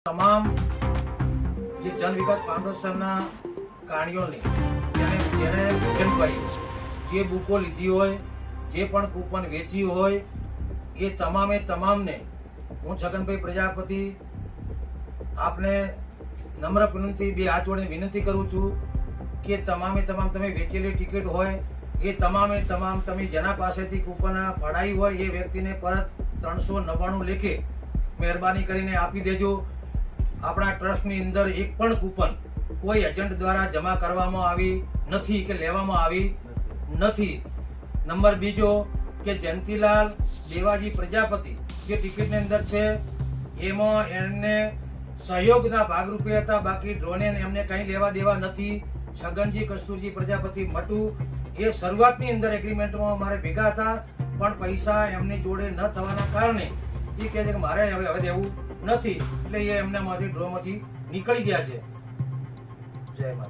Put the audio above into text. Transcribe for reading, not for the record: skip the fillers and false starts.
તમામ જે જન વિકાસ ફાઉન્ડેશનના કાર્યોને જેને એજન્ટભાઈ જે બુકો લીધી હોય, જે પણ કૂપન વેચી હોય, એ તમામને હું છગનભાઈ પ્રજાપતિ આપને નમ્ર વિનંતી, બે હાથ જોડીને વિનંતી કરું છું કે તમામ તમે વેચેલી ટિકિટ હોય એ તમામ તમે જેના પાસેથી કૂપન પડાવી હોય એ વ્યક્તિને પરત 399 લેખે મહેરબાની કરીને આપી દેજો. આપણા ટ્રસ્ટની અંદર એક પણ કૂપન કોઈ એજન્ટ દ્વારા જમા કરવામાં આવી નથી કે લેવામાં આવી નથી. નંબર બીજો કે જયંતિલાલ દેવાજી પ્રજાપતિ જે ટિકિટની અંદર છે એમાં એમને સહયોગના ભાગરૂપે હતા, બાકી ડ્રોને એમને કંઈ લેવા દેવા નથી. છગનજી કસ્તુરજી પ્રજાપતિ મટુ એ શરૂઆતની અંદર એગ્રીમેન્ટમાં અમારે ભેગા હતા, પણ પૈસા એમની જોડે ન થવાના કારણે એ કહે છે કે મારે હવે દેવું નથી, એટલે એ એમનામાંથી ડ્રોમાંથી નીકળી ગયા છે. જય માતા.